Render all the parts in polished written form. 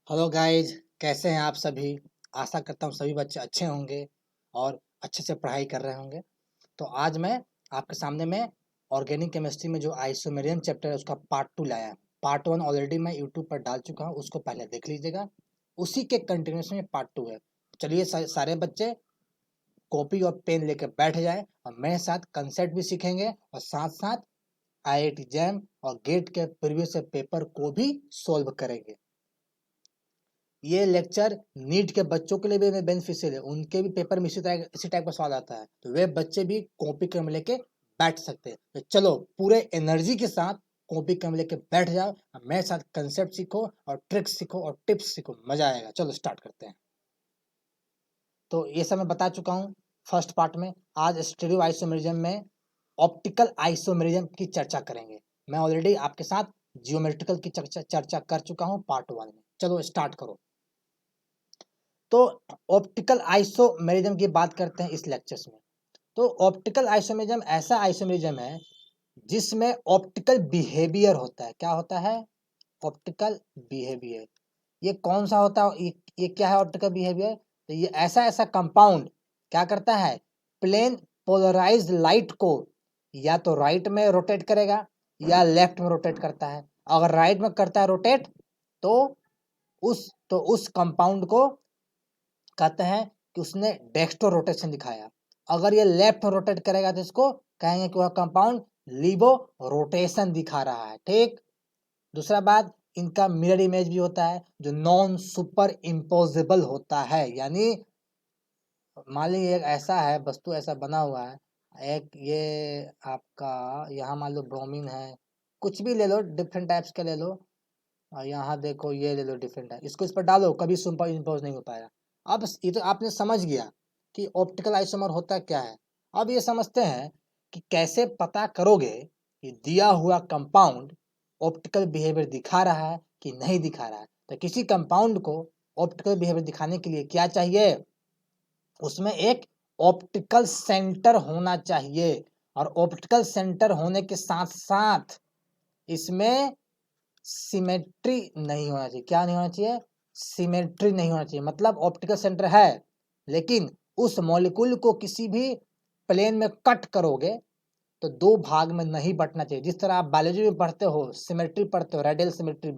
Hello guys, कैसे हैं आप सभी। आशा करता हूँ सभी बच्चे अच्छे होंगे और अच्छे से पढ़ाई कर रहे होंगे। तो आज मैं आपके सामने में ऑर्गेनिक केमिस्ट्री में जो आइसोमेरियम चैप्टर है उसका पार्ट 2 लाया हूँ। पार्ट 1 ऑलरेडी मैं यूट्यूब पर डाल चुका हूँ, उसको पहले देख लीजिएगा। उसी के कंटिन्यूशन में पार्ट 2 है। चलिए सारे बच्चे कॉपी और पेन लेकर बैठ जाए और मेरे साथ कंसेप्ट भी सीखेंगे और साथ साथ आईआईटी जैम और गेट के प्रीवियस पेपर को भी सोल्व करेंगे। ये लेक्चर नीट के बच्चों के लिए भी बेनिफिशियल है। उनके भी पेपर में इसी टाइप का सवाल आता है, तो वे बच्चे भी कॉपी कलम लेके बैठ सकते हैं। तो चलो पूरे एनर्जी के साथ कॉपी कलम लेके बैठ जाओ और मेरे साथ कंसेप्ट सीखो और ट्रिक्स सीखो और टिप्स सीखो, मजा आएगा। चलो स्टार्ट करते हैं। तो ये सब मैं बता चुका हूँ फर्स्ट पार्ट में। आज स्टीरियो आइसोमेरिज्म में ऑप्टिकल आइसोमेरिज्म की चर्चा करेंगे। मैं ऑलरेडी आपके साथ जियोमेट्रिकल की चर्चा कर चुका हूँ पार्ट 1 में। चलो स्टार्ट करो। तो ऑप्टिकल आइसोमेरिज्म की बात करते हैं इस लेक्चर्स में। तो ऑप्टिकल आइसोमेरिज्म ऐसा आइसोमेरिज्म है जिसमें ऑप्टिकल बिहेवियर होता है। क्या होता है? Optical behaviour. ये कौन सा होता है? ये क्या है ऑप्टिकल बिहेवियर? तो ये ऐसा कंपाउंड क्या करता है, प्लेन पोलराइज्ड लाइट को या तो राइट में रोटेट करेगा या लेफ्ट में रोटेट करता है। अगर राइट में करता है रोटेट तो उस कंपाउंड को कहते हैं कि उसने डेक्स्ट्रो रोटेशन दिखाया। अगर ये लेफ्ट रोटेट करेगा तो इसको कहेंगे कि वह कंपाउंड लीवो रोटेशन दिखा रहा है। ठीक। दूसरा बात, इनका मिरर इमेज भी होता है जो नॉन सुपर इम्पोजिबल होता है। यानी मान लीजिए एक ऐसा है, वस्तु ऐसा बना हुआ है, एक ये आपका यहाँ मान लो ब्रोमीन है, कुछ भी ले लो, डिफरेंट टाइप्स के ले लो, और यहाँ देखो ये ले लो डिफरेंट टाइप, इसको इस पर डालो, कभी सुपर इम्पोज नहीं हो पाएगा। अब ये तो आपने समझ गया कि ऑप्टिकल आइसोमर होता क्या है। अब ये समझते हैं कि कैसे पता करोगे कि दिया हुआ कंपाउंड ऑप्टिकल बिहेवियर दिखा रहा है कि नहीं दिखा रहा है। तो किसी कंपाउंड को ऑप्टिकल बिहेवियर दिखाने के लिए क्या चाहिए? उसमें एक ऑप्टिकल सेंटर होना चाहिए, और ऑप्टिकल सेंटर होने के साथ साथ इसमें सिमेट्री नहीं होना चाहिए। क्या नहीं होना चाहिए? सिमेट्री नहीं होना चाहिए। मतलब ऑप्टिकल सेंटर है लेकिन उस मॉलिक्यूल को किसी भी प्लेन में कट करोगे तो दो भाग में नहीं बंटना चाहिए। जिस तरह आप बायोलॉजी में पढ़ते हो, सिमेट्री पढ़ते हो, रेडियल सिमेट्री,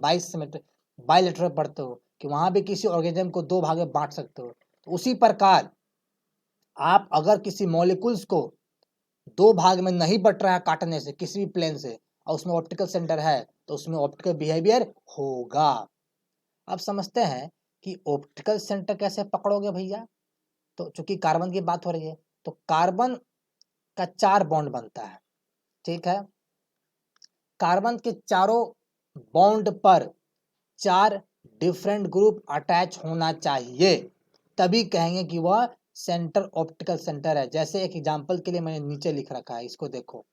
बाइलेटरल पढ़ते हो कि वहां भी किसी ऑर्गेनिज्म को दो भाग में बांट सकते हो, तो उसी प्रकार आप अगर किसी मॉलिक्यूल्स को दो भाग में नहीं बट रहा है काटने से किसी भी प्लेन से, और उसमें ऑप्टिकल सेंटर है, तो उसमें ऑप्टिकल बिहेवियर होगा। अब समझते हैं कि ऑप्टिकल सेंटर कैसे पकड़ोगे भैया। तो चूंकि कार्बन की बात हो रही है, तो कार्बन का 4 बॉन्ड बनता है। ठीक है। कार्बन के चारों बॉन्ड पर 4 डिफरेंट ग्रुप अटैच होना चाहिए, तभी कहेंगे कि वह सेंटर ऑप्टिकल सेंटर है। जैसे एक एग्जांपल के लिए मैंने नीचे लिख रखा है, इसको देखो।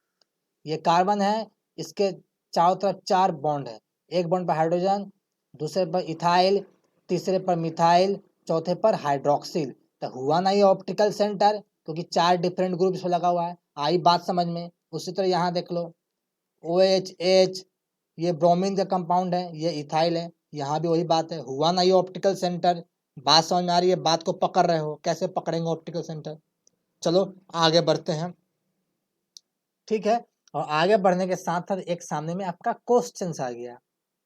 ये कार्बन है, इसके चारों तरफ 4 बॉन्ड है। एक बॉन्ड पर हाइड्रोजन, दूसरे पर इथाइल, तीसरे पर मिथाइल, चौथे पर हाइड्रोक्सिल। तो हुआ ना ये ऑप्टिकल सेंटर, क्योंकि 4 डिफरेंट ग्रुप इसमें लगा हुआ है। आई बात समझ में। उसी तरह यहाँ देख लो, OH ये ब्रोमीन का कंपाउंड है, ये इथाइल है, यहाँ भी वही बात है। हुआ ना ये ऑप्टिकल सेंटर। बात समझ में आ रही है? बात को पकड़ रहे हो? कैसे पकड़ेंगे ऑप्टिकल सेंटर? चलो आगे बढ़ते हैं। ठीक है। और आगे बढ़ने के साथ साथ एक सामने में आपका क्वेश्चन आ गया।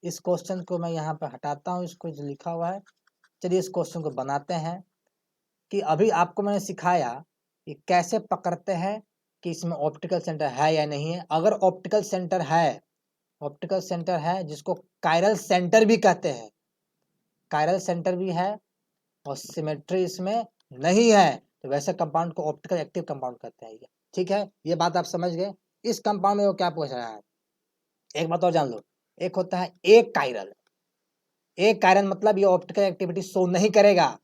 इस क्वेश्चन को मैं यहाँ पर हटाता हूँ, इसको जो लिखा हुआ है। चलिए इस क्वेश्चन को बनाते हैं कि अभी आपको मैंने सिखाया कि कैसे पकड़ते हैं कि इसमें ऑप्टिकल सेंटर है या नहीं है। अगर ऑप्टिकल सेंटर है, ऑप्टिकल सेंटर है जिसको कायरल सेंटर भी कहते हैं, कायरल सेंटर भी है और सिमेट्री इसमें नहीं है, तो वैसे कंपाउंड को ऑप्टिकल एक्टिव कंपाउंड कहते हैं। ठीक है, ये बात आप समझ गए। इस कंपाउंड में वो क्या पूछ रहा है, एक बात और जान लो। एक होता है एक कायरल। एक कायरल मतलब ये ऑप्टिकल एक्टिविटी शो नहीं करेगा,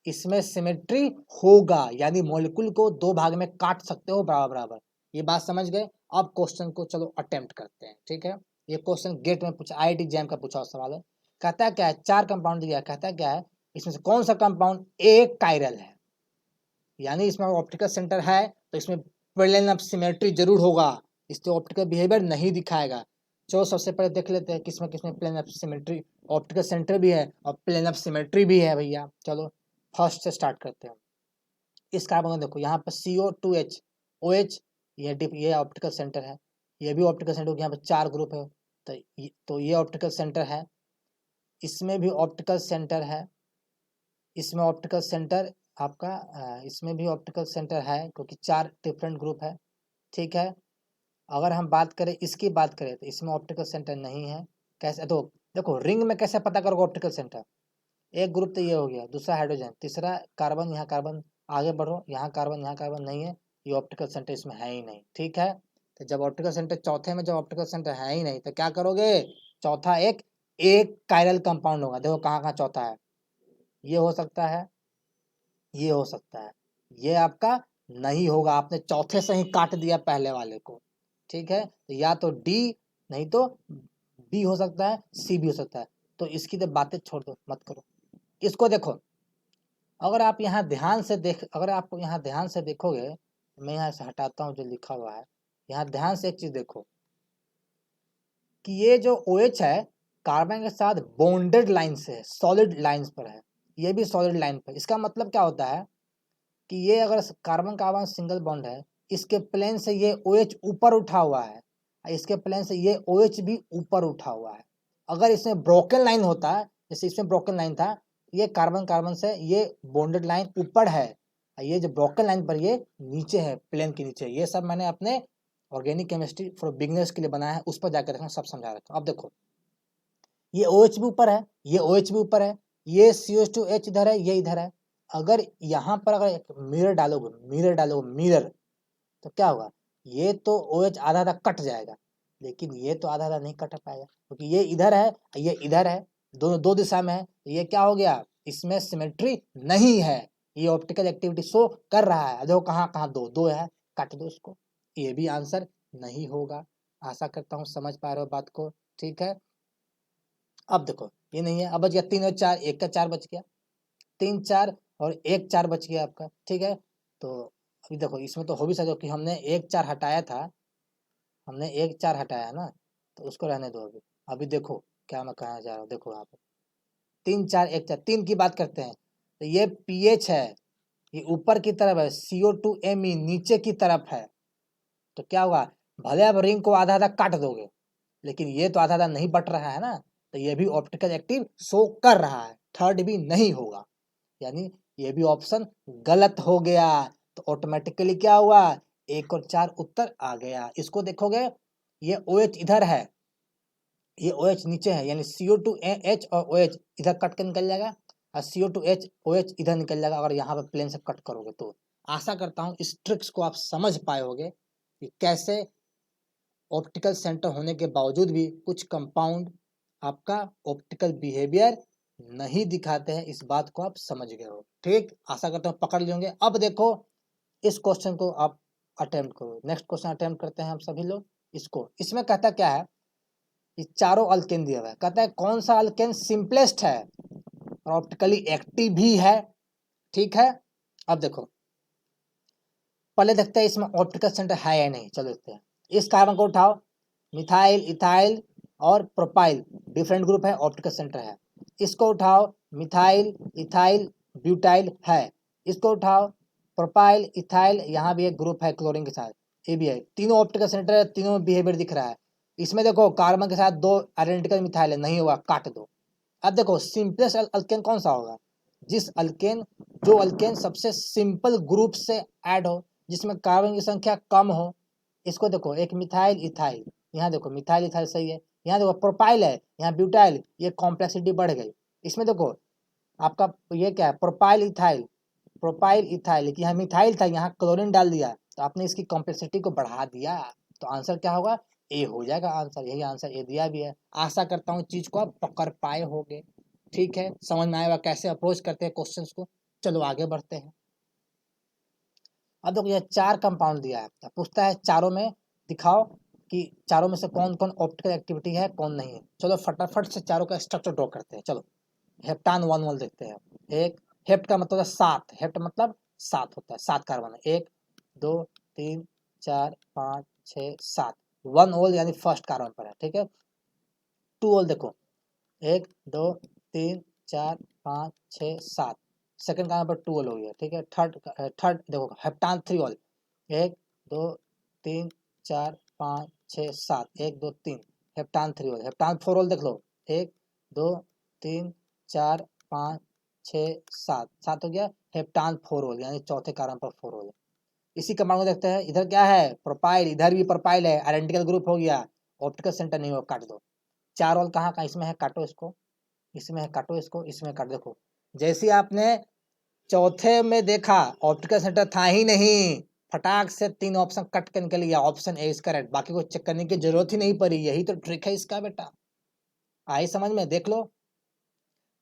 इसमें सिमेट्री होगा, यानी मॉलिक्यूल को दो भाग में काट सकते हो बराबर बराबर। ये बात समझ गए। अब क्वेश्चन को चलो अटेम्प्ट करते हैं। ठीक है, ये क्वेश्चन गेट में पूछा, आईआईटी जैम का पूछा सवाल है। कहता है क्या है, 4 कंपाउंड दिया, कहता है क्या है, इसमें से कौन सा कंपाउंड एक कायरल है, यानी इसमें ऑप्टिकल सेंटर है तो इसमें प्लेन ऑफ सिमेट्री जरूर होगा, इससे ऑप्टिकल बिहेवियर नहीं दिखाएगा। चलो सबसे पहले देख लेते हैं किसमें किसमें plane of symmetry, optical centre भी है और प्लेन ऑफ सिमेट्री भी है भैया। चलो फर्स्ट से स्टार्ट करते हैं। इस कार्बन को देखो यहाँ पर CO2H OH, ये ऑप्टिकल सेंटर है, ये भी ऑप्टिकल सेंटर, यहाँ पर 4 ग्रुप है, तो ये ऑप्टिकल सेंटर है, इसमें भी ऑप्टिकल सेंटर है, इसमें ऑप्टिकल सेंटर आपका इसमें भी ऑप्टिकल सेंटर है क्योंकि 4 डिफरेंट ग्रुप है, ठीक है। अगर हम बात करें इसकी बात करें तो इसमें ऑप्टिकल सेंटर नहीं है। कैसे? तो देखो रिंग में कैसे पता करोगे ऑप्टिकल सेंटर? एक ग्रुप तो ये हो गया, दूसरा हाइड्रोजन, तीसरा कार्बन, यहाँ कार्बन, आगे बढ़ो, यहाँ कार्बन नहीं है, ये ऑप्टिकल सेंटर इसमें है ही नहीं, ठीक है। तो जब ऑप्टिकल सेंटर चौथे में जब ऑप्टिकल सेंटर है ही नहीं तो क्या करोगे? चौथा एक कायरल कंपाउंड होगा। देखो कहाँ कहाँ चौथा है, ये हो सकता है, ये हो सकता है, ये आपका नहीं होगा, आपने चौथे से ही काट दिया पहले वाले को, ठीक है। तो या तो डी नहीं तो बी हो सकता है, सी भी हो सकता है। तो इसकी तो बातें छोड़ दो, मत करो। इसको देखो, अगर आप यहाँ ध्यान से अगर आप यहाँ ध्यान से देखोगे, मैं यहाँ से हटाता हूँ जो लिखा हुआ है, यहाँ ध्यान से एक चीज देखो कि ये जो OH है कार्बन के साथ बॉन्डेड लाइन से है, सॉलिड लाइंस पर है, ये भी सॉलिड लाइन पर। इसका मतलब क्या होता है कि ये अगर कार्बन कार्बन सिंगल बॉन्ड है, इसके प्लेन से ये OH ऊपर उठा हुआ है, इसके प्लेन से ये OH भी ऊपर उठा हुआ है। अगर इसमें ब्रोकन लाइन होता है, जैसे इसमें ब्रोकन लाइन था, ये कार्बन कार्बन से ये बॉन्डेड लाइन ऊपर है, ये जो ब्रोकन लाइन पर ये नीचे है, प्लेन के नीचे। ये सब मैंने अपने ऑर्गेनिक केमिस्ट्री फॉर बिगिनर्स के लिए बनाया है, उस पर जाकर रखना, सब समझा रखा। अब देखो ये OH भी ऊपर है, ये OH भी ऊपर है, ये CH2H इधर है, ये इधर है। अगर यहाँ पर अगर एक मिरर डालोगे मिरर, तो क्या होगा? ये तो OH आधा आधा कट जाएगा, लेकिन ये तो आधा आधा नहीं कट पाएगा क्योंकि ये इधर है, ये इधर है, दोनों दो दिशा में है। ये क्या हो गया? इसमें सिमेट्री नहीं है, ये ऑप्टिकल एक्टिविटी शो कर रहा है। देखो कहाँ कहाँ दो है, काट दो इसको। ये भी आंसर नहीं होगा। आशा करता हूँ समझ पा रहे हो बात को, ठीक है। अब देखो ये नहीं है, अब बच गया 3 और 4, 1 का 4 बच गया, 3 4 और 1 4 बच गया आपका, ठीक है। तो अभी देखो इसमें तो हो भी सकता कि हमने 1 4 हटाया था, हमने 1 4 हटाया ना, तो उसको रहने दो। अभी अभी देखो क्या मैं कहना चाह रहा हूँ, देखो यहाँ पे 3 4 1 4, 3 की बात करते हैं तो ये pH है, ये ऊपर की तरफ है, CO2Me नीचे की तरफ है। तो क्या होगा? भले आप रिंग को आधा आधा काट दोगे, लेकिन ये तो आधा आधा नहीं बट रहा है ना, तो ये भी ऑप्टिकल एक्टिव शो कर रहा है, थर्ड भी नहीं होगा, यानी ये भी ऑप्शन गलत हो गया। तो ऑटोमेटिकली क्या हुआ? 1 और 4 उत्तर आ गया। इसको देखोगे, ये OH इधर है, ये OH नीचे है, यानी CO2H और OH इधर कट के निकल जाएगा और CO2H OH इधर निकल जाएगा अगर यहाँ पे प्लेन से कट करोगे तो। आशा करता हूँ इस ट्रिक्स को आप समझ पाए होगे कि कैसे ऑप्टिकल सेंटर होने के बावजूद भी कुछ कंपाउंड आपका ऑप्टिकल बिहेवियर नहीं दिखाते हैं। इस बात को आप समझ गए हो, ठीक। आशा करता हूँ पकड़ लेंगे। अब देखो इस क्वेश्चन को आप अटेम्प्ट करो। नेक्स्ट क्वेश्चन अटेम्प्ट करते हैं हम सभी लोग। इसमें कहता क्या है, ये चारों अल्केन दिया हुआ है, कहता है कौन सा अल्केन सिंपलेस्ट है और ऑप्टिकली एक्टिव भी है, ठीक है। अब देखो पहले देखते हैं इसमें ऑप्टिकल सेंटर है या नहीं, चलो देखते हैं। इस कार्बन को उठाओ, मिथाइल, इथाइल और प्रोपाइल डिफरेंट ग्रुप है, ऑप्टिकल सेंटर है। इसको उठाओ, मिथाइल, इथाइल, ब्यूटाइल है। इसको उठाओ, प्रोपाइल, इथाइल, यहाँ भी एक ग्रुप है क्लोरीन के साथ, ये भी है। तीनों ऑप्टिकल सेंटर है, तीनों में बिहेवियर दिख रहा है। इसमें देखो कार्बन के साथ 2 आइडेंटिकल मिथाइल है, नहीं होगा, काट दो। अब देखो सिंपलेस्ट अल्केन कौन सा होगा? जो अल्केन सबसे सिंपल ग्रुप से ऐड हो, जिसमें कार्बन की संख्या कम हो। इसको देखो, एक मिथाइल इथाइल, यहाँ देखो मिथाइल इथाइल सही है, यहाँ देखो प्रोपाइल है, यहाँ ब्यूटाइल, ये कॉम्प्लेक्सिटी बढ़ गई। इसमें देखो आपका ये क्या है, प्रोपाइल इथाइल, यहाँ मिथाइल था, यहाँ क्लोरीन डाल दिया, तो आपने इसकी कॉम्प्लेक्सिटी को बढ़ा दिया। तो आंसर क्या होगा? ए हो जाएगा आंसर, यही आंसर ए दिया भी है। आशा करता हूँ चीज को आप पकड़ पाए होगे, ठीक है। समझ में आएगा कैसे अप्रोच करते हैं क्वेश्चंस को। चलो आगे बढ़ते हैं। अब देखो ये 4 कंपाउंड दिया है, पूछता है चारों में दिखाओ कि चारों में से कौन कौन ऑप्टिकल एक्टिविटी है, कौन नहीं है। चलो फटाफट से चारों का स्ट्रक्चर ड्रॉ करते हैं। चलो हेप्टान 1 1 देखते हैं। एक हेप्ट का मतलब है 7, हेप्ट मतलब 7 होता है, 7 कार्बन है, 1 2 3 4 5 6 7, 1 ओल यानी फर्स्ट कार्बन पर है, ठीक है। टू ओल देखो, 1 2 3 4 5 6 7, सेकंड का यहाँ पर टू ओल हो गया, ठीक है। थर्ड देखो हेप्टान थ्री ओल, 1 2 3 4 5 6 7, 1 2 3, हेप्टान थ्री ओल। हेप्टान फोर ओल देख लो, 1 2 3 4 5 6 7, 7 हो गया, हेप्टान फोर ओल, यानी चौथे कार्बन पर फोर ओल। इसी कंपाउंड को देखते हैं, इधर क्या है प्रोपाइल, इधर भी प्रोपाइल है, आइडेंटिकल ग्रुप हो गया, ऑप्टिकल सेंटर नहीं हो, काट दो। चार ओल कहाँ का इसमें है, काटो इसको, इसमें है काटो इसको, इसमें काट, देखो जैसे आपने चौथे में देखा ऑप्टिकल सेंटर था ही नहीं, फटाक से 3 ऑप्शन कट के निकल गया, ऑप्शन ए इज करेक्ट, बाकी को चेक करने की जरूरत ही नहीं पड़ी। यही तो ट्रिक है इसका बेटा, आई समझ में। देख लो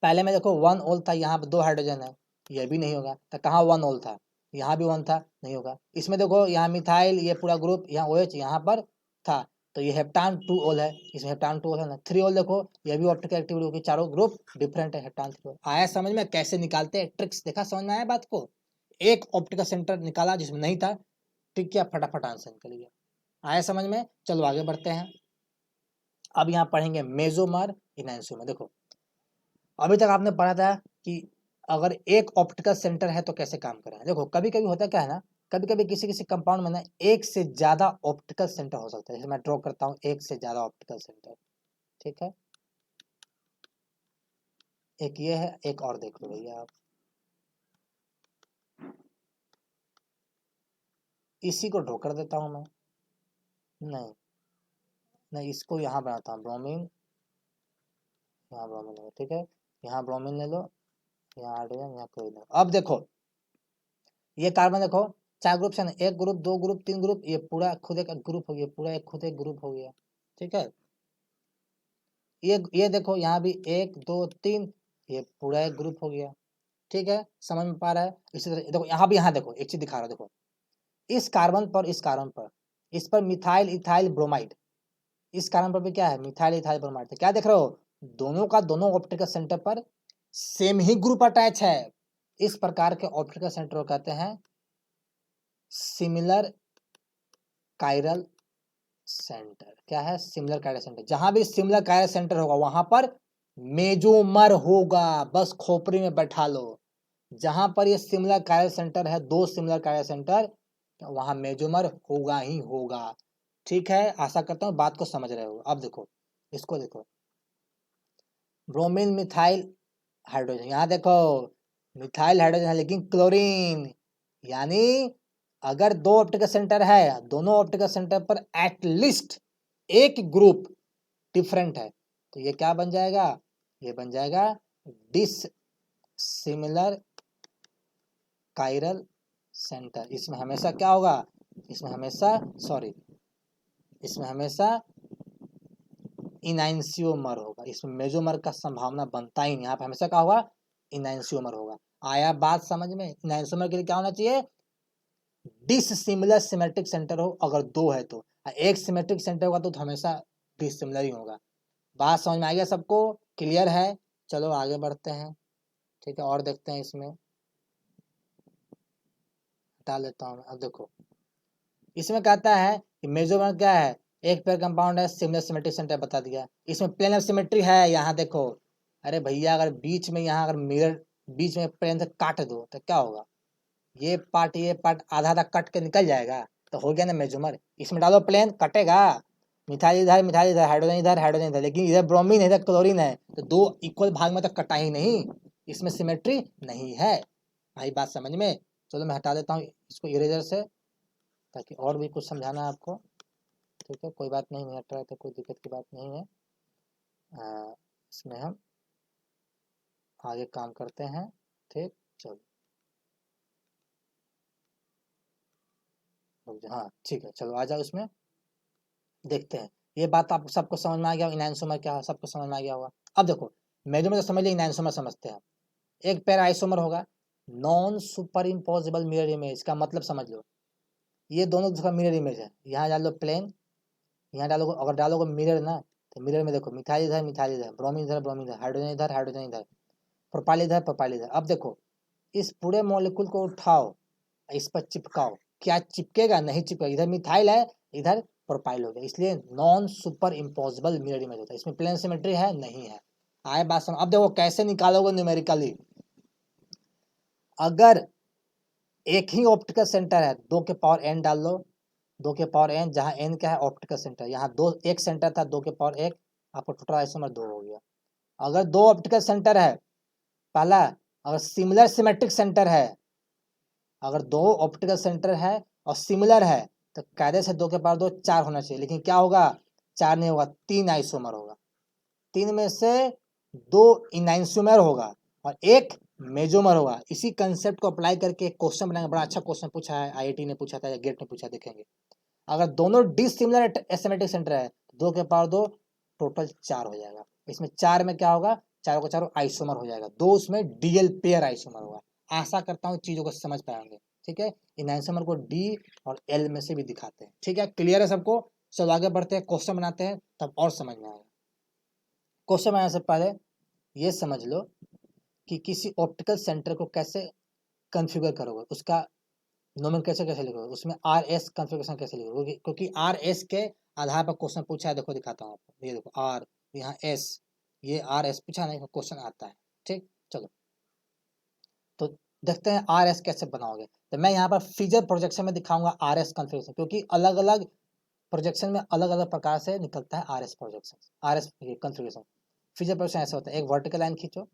पहले में देखो 1 ओल था, यहाँ पे 2 हाइड्रोजन है, ये भी नहीं होगा, तो कहाँ 1 ओल था, यहाँ भी 1 था, नहीं होगा। इसमें देखो यहाँ मिथाइल, ये पूरा ग्रुप, यहाँ OH यहाँ पर था, तो ये हेप्टान 2 ओल है, इसमें हेप्टान 2 ओल है ना। 3 ओल देखो, ये भी ऑप्टिकल एक्टिविटी होगी, चारों ग्रुप डिफरेंट है, हेप्टान 3 ओल। आया समझ में कैसे निकालते हैं ट्रिक्स, देखा समझ में आया बात को। एक ऑप्टिकल सेंटर निकाला जिसमें नहीं था, ठीक किया, फटाफट आंसर निकल गया। आया समझ में, चलो आगे बढ़ते हैं। अब यहाँ पढ़ेंगे मेसोमर इनैंसोमर। देखो अभी तक आपने पढ़ा था कि अगर एक ऑप्टिकल सेंटर है तो कैसे काम करें। देखो कभी कभी होता क्या है ना, कभी कभी किसी किसी कंपाउंड में ना एक से ज्यादा ऑप्टिकल सेंटर हो सकता है। जैसे मैं ड्रॉ करता हूँ एक से ज्यादा ऑप्टिकल सेंटर, ठीक है। एक ये है, एक और देख लो भैया आप, इसी को ड्रॉ कर देता हूँ मैं, नहीं नहीं, इसको यहाँ बनाता हूँ ब्रोमीन, यहाँ ब्रोमीन ले लो, ठीक है, यहाँ ब्रोमीन ले लो, यहाँ हाइड्रोजन, यहाँ कोई नहीं। अब देखो ये कार्बन देखो, 4 ग्रुप है ना, 1 ग्रुप 2 ग्रुप 3 ग्रुप, ये पूरा खुद एक ग्रुप हो गया, पूरा एक खुद एक ग्रुप हो गया, ठीक है। ये देखो यहाँ भी 1 2 3, ये पूरा एक ग्रुप हो गया, ठीक है, समझ में पा रहा है। इसी तरह देखो यहाँ भी, यहाँ देखो एक चीज दिखा रहा हूँ, देखो इस कार्बन पर, इस कार्बन पर, इस पर मिथाइल इथाइल ब्रोमाइड, इस कार्बन पर भी क्या है मिथाइल इथाइल ब्रोमाइड, क्या देख रहे हो, दोनों का दोनों ऑप्टिकल सेंटर पर सेम ही ग्रुप अटैच है। इस प्रकार के ऑप्टिकल सेंटर को कहते हैं सिमिलर कायरल सेंटर। क्या है, सिमिलर कायरल सेंटर। जहां भी सिमिलर कायरल सेंटर होगा वहां पर मेजोमर होगा, बस खोपड़ी में बैठा लो। जहां पर ये सिमिलर कायरल सेंटर है, 2 सिमिलर कायरल सेंटर, तो वहां मेजोमर होगा ही होगा, ठीक है। आशा करता हूँ बात को समझ रहे हो। अब देखो इसको देखो, ब्रोमीन मिथाइल हाइड्रोजन, यहाँ देखो मिथाइल हाइड्रोजन है लेकिन क्लोरीन, यानी अगर 2 ऑप्टिकल सेंटर है, दोनों ऑप्टिकल सेंटर पर एटलीस्ट एक ग्रुप डिफरेंट है, तो ये क्या बन जाएगा, ये बन जाएगा डिस सिमिलर कायरल सेंटर। इसमें हमेशा क्या होगा, इसमें हमेशा इसमें हमेशा इनैंसियोमर होगा, इसमें मेजोमर का संभावना बनता ही नहीं, यहाँ पे हमेशा क्या होगा, इनैंसियोमर होगा। आया बात समझ में। इनैंसियोमर के लिए क्या होना चाहिए, डिससिमिलर सिमेट्रिक सेंटर हो, अगर 2 है तो, एक सिमेट्रिक सेंटर होगा तो हमेशा डिससिमिलर ही होगा। बात समझ में आ गया सबको, क्लियर है। चलो आगे बढ़ते हैं, ठीक है, और देखते हैं। इसमें हटा लेता हूँ। अब देखो इसमें कहता है कि मेजोमर क्या है, एक पेयर कंपाउंड है, सिमिलर सिमेट्रिक सेंटर बता दिया, इसमें प्लेन ऑफ सिमेट्री है, यहाँ देखो। अरे भैया अगर बीच में, यहाँ अगर मिरर बीच में प्लेन से काट दो तो क्या होगा, ये पार्ट आधा आधा कट के निकल जाएगा, तो हो गया ना मेजोमर। इसमें डालो प्लेन, कटेगा, मिथाइल इधर हाइड्रोजन इधर, लेकिन इधर ब्रोमीन है इधर क्लोरीन है, तो 2 इक्वल भाग में तो कटा ही नहीं, इसमें सिमेट्री नहीं है। आई बात समझ में। चलो मैं हटा देता हूँ इसको इरेजर से, ताकि और भी कुछ समझाना है आपको, ठीक है, कोई बात नहीं हट रहा है तो कोई दिक्कत की बात नहीं है। इसमें हम आगे काम करते हैं, ठीक। चलो हाँ ठीक है, चलो आ जाओ इसमें, देखते हैं। ये बात आप सबको समझ में आ गया, इनैंसोमर क्या है सबको समझ में आ गया होगा। अब देखो मेजोमर तो समझ लिया, इनैंसोमर समझते हैं। एक पेयर आइसोमर होगा, non super impossible mirror image का मतलब समझ लो, ये दोनों का मिरर इमेज है। यहाँ डालो प्लेन, यहाँ डालोगे, अगर डालोगे मिरर ना, तो मिरर में देखो मिथाइल इधर ब्रोमीन इधर हाइड्रोजन इधर प्रोपाइल इधर प्रोपाइल इधर। अब देखो इस पूरे मॉलिक्यूल को उठाओ, इस पर चिपकाओ, क्या चिपकेगा, नहीं चिपकेगा। इधर मिथाइल है, इधर प्रोपाइल हो गया, इसलिए non super impossible mirror image होता है। इसमें प्लेन सिमेट्री है नहीं है, आए बात समझ। अब देखो कैसे निकालोगे न्यूमेरिकली। अगर एक ही ऑप्टिकल सेंटर है, 2 के पावर n डाल लो, 2 के पावर n, जहाँ n क्या है ऑप्टिकल सेंटर, यहाँ एक सेंटर था, 2 के पावर 1, आपको टोटल आइसोमर 2 हो गया। अगर 2 ऑप्टिकल सेंटर है, पहला अगर सिमिलर सिमेट्रिक सेंटर है, अगर 2 ऑप्टिकल सेंटर है और सिमिलर है तो कायदे से 2 के पावर 2 4 होना चाहिए, लेकिन क्या होगा, 4 नहीं होगा, 3 आइसोमर होगा। 3 में से 2 इनैंसोमर होगा और 1 मेजोमर होगा। इसी कंसेप्ट को अप्लाई करके एक क्वेश्चन बनाएंगे, बड़ा अच्छा क्वेश्चन पूछा है, आईआईटी ने पूछा था या गेट ने पूछा, देखेंगे। अगर दोनों डिसिमिलर एसिमेट्रिक सेंटर है, 2 के पावर 2 टोटल 4 हो जाएगा। इसमें 4 में क्या होगा, चारों का चारों आइसोमर हो जाएगा, 2 उसमें डीएल पेयर आइसोमर होगा। आशा करता हूँ चीजों को समझ पाएंगे, ठीक है। इन आइसोमर को डी और एल में से भी दिखाते हैं, ठीक है। क्लियर है सबको? चलो आगे बढ़ते हैं, क्वेश्चन बनाते हैं, तब और समझ में आएगा। क्वेश्चन बनाने से पहले ये समझ लो कि किसी ऑप्टिकल सेंटर को कैसे कॉन्फ़िगर करोगे, उसका नोमेनक्लेचर कैसे लिखोगे, उसमें आर एस कॉन्फ़िगरेशन कैसे लिखोगे, क्योंकि आर एस के आधार पर क्वेश्चन पूछा है। देखो दिखाता हूँ आपको, ये देखो आर, यहाँ एस, ये आर एस पूछा नहीं, क्वेश्चन आता है, ठीक। चलो तो देखते हैं आर एस कैसे बनाओगे। तो मैं यहाँ पर फिगर प्रोजेक्शन में दिखाऊंगा आर एस कॉन्फ़िगरेशन, क्योंकि अलग अलग प्रोजेक्शन में अलग अलग प्रकार से निकलता है R S projection, R S configuration. Figure projection ऐसा होता है, एक वर्टिकल लाइन खींचो,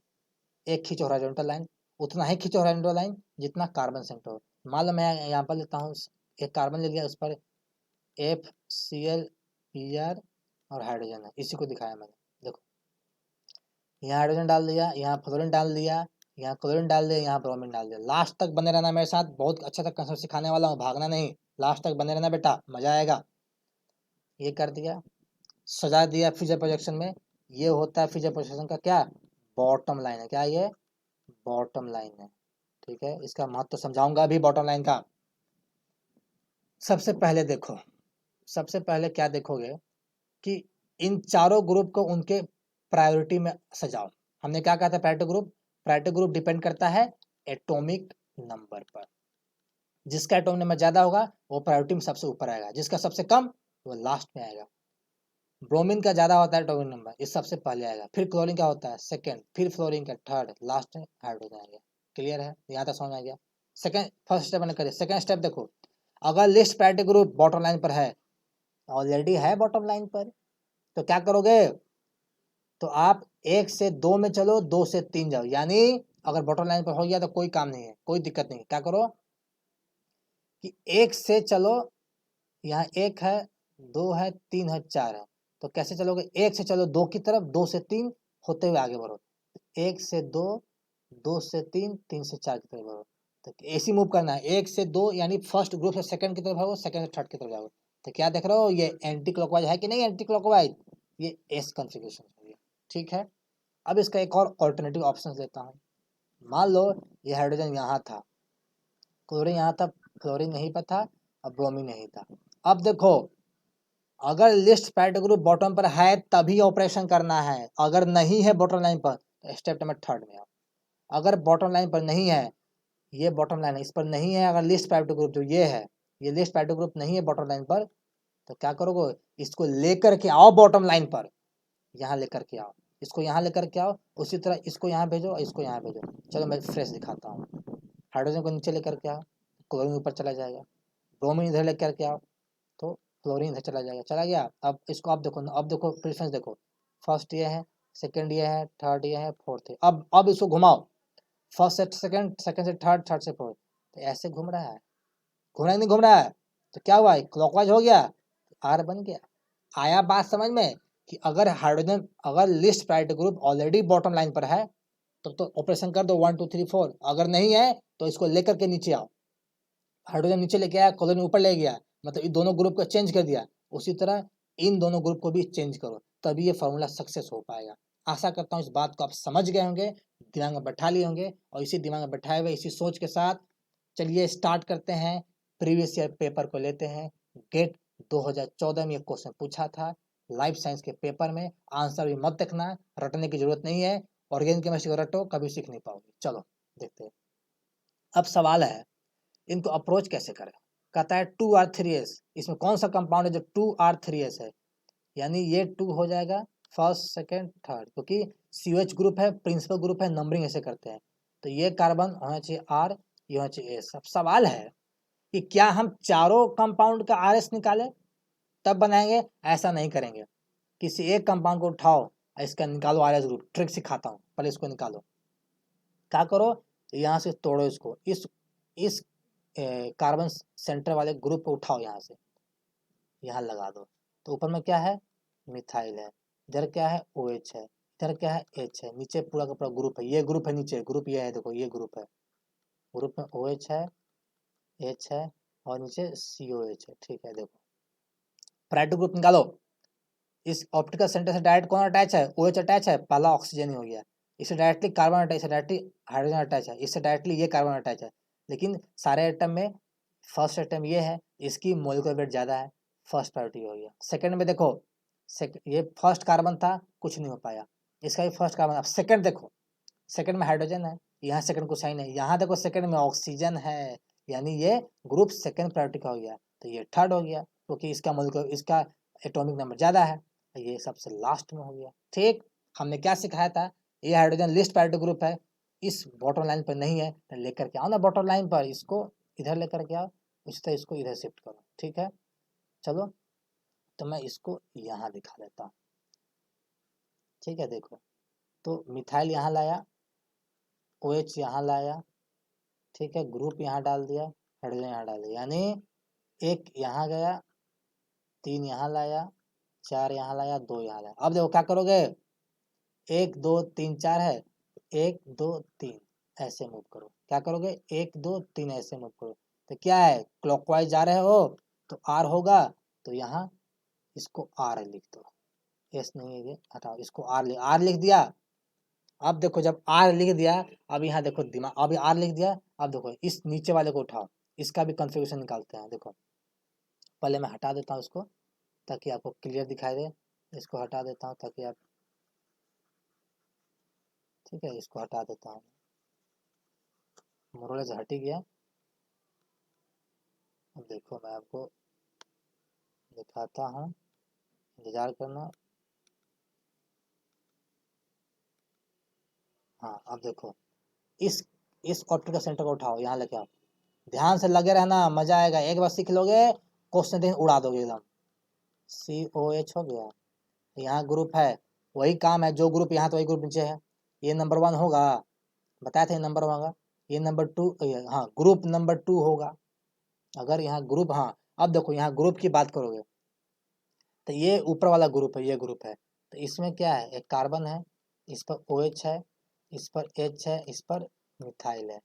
एक खींचो हॉरिजॉन्टल लाइन, उतना ही खींचो हॉरिजॉन्टल लाइन जितना कार्बन सेंटर हो। मान लो मैं यहाँ पर लेता हूँ, एक कार्बन ले लिया, उस पर F C L P R और हाइड्रोजन है, इसी को दिखाया मैंने। देखो यहाँ हाइड्रोजन डाल दिया, यहाँ फ्लोरीन डाल दिया, यहाँ क्लोरीन डाल दिया, यहाँ ब्रोमीन डाल दिया। लास्ट तक बने रहना मेरे साथ, बहुत अच्छा सा कंसेप्ट सिखाने वाला हूँ, भागना नहीं, लास्ट तक बने रहना बेटा, मजा आएगा। ये कर दिया, सजा दिया फिगर प्रोजेक्शन में। ये होता है फिगर प्रोजेक्शन का क्या, बॉटम लाइन है। क्या ये बॉटम लाइन है, ठीक है। इसका महत्व तो समझाऊंगा अभी बॉटम लाइन का। सबसे पहले देखो, सबसे पहले क्या देखोगे कि इन चारों ग्रुप को उनके प्रायोरिटी में सजाओ। हमने क्या कहा था, priority group, priority group depend करता है एटॉमिक नंबर पर। जिसका एटॉमिक नंबर ज्यादा होगा वो प्रायोरिटी में सबसे ऊपर आएगा, जिसका सबसे कम वो लास्ट में आएगा। ब्रोमीन का ज्यादा होता है एटॉमिक नंबर, ये सबसे पहले आएगा, फिर क्लोरीन का होता है सेकंड, फिर फ्लोरीन का थर्ड, लास्ट में हाइड्रोजन आएगा। क्लियर है, यहाँ तक समझ आ गया। सेकंड, फर्स्ट स्टेप मैंने करिए, सेकंड स्टेप देखो, अगर list priority group bottom line पर है, ऑलरेडी है बॉटम लाइन पर, तो क्या करोगे, तो आप 1 से 2 में चलो, 2 से 3 जाओ। यानी अगर बॉटम लाइन पर हो गया तो कोई काम नहीं है, कोई दिक्कत नहीं है। क्या करो कि 1 से चलो, यहाँ 1 है, 2 है, 3 है, 4 है, तो कैसे चलोगे, 1 से चलो 2 की तरफ, 2 से 3 होते हुए आगे बढ़ो, 1 से 2, 2 से 3, 3 से 4 की तरफ बढ़ो। तो ऐसी मूव करना है, 1 से 2 यानी फर्स्ट ग्रुप से सेकंड की तरफ भागो, सेकंड से थर्ड की तरफ जाओ। तो क्या देख रहे हो, ये एंटी क्लॉकवाइज है कि नहीं, एंटी क्लॉकवाइज, ये एस कॉन्फ़िगरेशन हो गया, ठीक है। अब इसका एक और ऑल्टरनेटिव ऑप्शन देता हूँ। मान लो ये हाइड्रोजन यहाँ था, क्लोरीन यहाँ था, क्लोरीन यहीं पर था, और ब्रोमीन यहीं था। अब देखो, अगर लिस्ट प्रायोरिटी ग्रुप बॉटम पर है तभी ऑपरेशन करना है, अगर नहीं है बॉटम लाइन पर तो स्टेप नंबर थर्ड में आओ। अगर बॉटम लाइन पर नहीं है, ये बॉटम लाइन है, इस पर नहीं है, अगर लिस्ट प्रायोरिटी ग्रुप जो ये है, ये लिस्ट प्रायोरिटी ग्रुप नहीं है बॉटम लाइन पर, तो क्या करोगे, इसको लेकर के आओ बॉटम लाइन पर, यहाँ लेकर के आओ, इसको यहाँ लेकर के आओ, उसी तरह इसको यहाँ भेजो, इसको यहाँ भेजो। चलो मैं फ्रेश दिखाता हूँ। हाइड्रोजन को नीचे लेकर के आओ, क्लोरीन ऊपर चला जाएगा, ब्रोमीन इधर लेकर के आओ तो क्लोरीन इधर चला जाएगा, चला गया। अब इसको आप देखो, अब देखो प्रेफरेंस देखो, फर्स्ट ये है, सेकंड ये है, थर्ड ये है, फोर्थ है। अब इसको घुमाओ, फर्स्ट से सेकंड, सेकंड से थर्ड, थर्ड से फोर्थ, तो ऐसे घूम रहा है, घूम रहा नहीं घूम रहा है, तो क्या हुआ, क्लॉकवाइज हो गया, आर बन गया। आया बात समझ में कि अगर हाइड्रोजन, अगर list priority group already bottom line पर है तो ऑपरेशन कर दो 1 2 3 4, अगर नहीं है तो इसको लेकर के नीचे आओ, हाइड्रोजन नीचे लेके आया, क्लोरीन ऊपर ले गया, मतलब इन दोनों ग्रुप को चेंज कर दिया, उसी तरह इन दोनों ग्रुप को भी चेंज करो, तभी ये फॉर्मूला सक्सेस हो पाएगा। आशा करता हूँ इस बात को आप समझ गए होंगे, दिमाग में बैठा लिए होंगे, और इसी दिमाग में बैठाए हुए इसी सोच के साथ चलिए स्टार्ट करते हैं। प्रीवियस ईयर पेपर को लेते हैं। गेट 2014 में ये क्वेश्चन पूछा था, लाइफ साइंस के पेपर में, आंसर भी मत देखना, रटने की जरूरत नहीं है, ऑर्गेनिक केमिस्ट्री को रटो, कभी सीख नहीं पाओगे। चलो देखते हैं। अब सवाल है इनको अप्रोच कैसे करें। कहता है 2R3S, इसमें कौन सा कंपाउंड है जो 2R3S है, यानी ये 2 हो जाएगा फर्स्ट सेकंड थर्ड, क्योंकि COH ग्रुप है, प्रिंसिपल ग्रुप है, नंबरिंग ऐसे करते हैं। तो ये कार्बन होना चाहिए R, ये होना चाहिए S। अब सवाल है कि क्या हम चारों कंपाउंड का RS निकालें तब बनाएंगे? ऐसा नहीं करेंगे। किसी एक कंपाउंड को उठाओ, इसका निकालो RS ग्रुप। ट्रिक सिखाता हूँ, पहले इसको निकालो। क्या करो, यहाँ से तोड़ो इसको, इस कार्बन सेंटर वाले ग्रुप को उठाओ, यहाँ से यहाँ लगा दो। तो ऊपर में क्या है, मिथाइल है, इधर क्या है, OH है, इधर क्या है, H है, नीचे पूरा का पूरा ग्रुप है। ये ग्रुप है, नीचे ग्रुप ये है, देखो ये ग्रुप है, ग्रुप में OH है, H है और नीचे COH है। ठीक है, देखो प्रायोरिटी ग्रुप निकालो। इस ऑप्टिकल सेंटर से डायरेक्ट कौन अटैच है, OH अटैच है, पहला ऑक्सीजन ही हो गया। इससे डायरेक्टली कार्बन अटैच है, डायरेक्टली हाइड्रोजन अटैच है, इससे डायरेक्टली ये कार्बन अटैच है। लेकिन सारे एटम में फर्स्ट एटम ये है, इसकी मोलिकुलर वेट ज़्यादा है, फर्स्ट प्रायोरिटी हो गया। सेकंड में देखो, ये फर्स्ट कार्बन था, कुछ नहीं हो पाया, इसका भी फर्स्ट कार्बन। अब सेकंड देखो, सेकंड में हाइड्रोजन है, यहाँ सेकंड को साइन है, यहाँ देखो सेकंड में ऑक्सीजन है, यानी ये ग्रुप सेकंड प्रायोरिटी का हो गया। तो ये थर्ड हो गया, क्योंकि इसका मोलिकुलर, इसका एटॉमिक नंबर ज़्यादा है, ये सबसे लास्ट में हो गया। ठीक, हमने क्या सिखाया था, ये हाइड्रोजन लिस्ट प्रायोरिटी ग्रुप है, इस बॉटम लाइन पर नहीं है, तो लेकर के आओ ना बॉटम लाइन पर, इसको इधर लेकर के आओ, इस तरह इसको इधर शिफ्ट करो। ठीक है, चलो तो मैं इसको यहाँ दिखा देता हूँ। ठीक है, देखो तो मिथाइल यहाँ लाया, OH यहाँ लाया, ठीक है, ग्रुप यहाँ डाल दिया, हाइड्रोजन यहाँ डाल दिया, यानी एक यहाँ गया, 3 यहाँ लाया, 4 यहाँ लाया, 2 यहाँ लाया। अब देखो क्या करोगे, 1 2 3 4 है, 1 2 3 ऐसे मूव करो। क्या करोगे, 1 2 3 ऐसे मूव करो। तो क्या है, क्लॉकवाइज जा रहे हो तो R होगा, तो यहाँ इसको R लिख दो, S नहीं है ये, हटाओ, इसको R लिख दिया। अब देखो जब R लिख दिया, अब यहाँ देखो दिमाग, अब R लिख दिया। अब देखो इस नीचे वाले को उठाओ, इसका भी कन्फिग्रेशन निकालते हैं। देखो पहले मैं हटा देता हूँ इसको, ताकि आपको क्लियर दिखाई दे। इसको हटा देता हूँ ताकि आप, ठीक है, इसको हटा देता हूँ, मोरले से हट ही गया। अब देखो मैं आपको दिखाता हूँ, इंतजार करना। हाँ अब देखो, इस ऑप्टिकल सेंटर को उठाओ, यहाँ लेके आओ, ध्यान से लगे रहना, मजा आएगा। एक बार सीख लोगे, क्वेश्चन दिन उड़ा दोगे एकदम। COH हो गया, यहाँ ग्रुप है, वही काम है, जो ग्रुप यहाँ तो वही ग्रुप नीचे है। ये नंबर 1 होगा, बताया था ये नंबर 1 होगा, ये नंबर 2, हाँ ग्रुप नंबर 2 होगा। अगर यहाँ ग्रुप, हाँ अब देखो यहाँ ग्रुप की बात करोगे तो ये ऊपर वाला ग्रुप है, ये ग्रुप है। तो इसमें क्या है, एक कार्बन है, इस पर OH है, इस पर H है, इस पर मिथाइल है,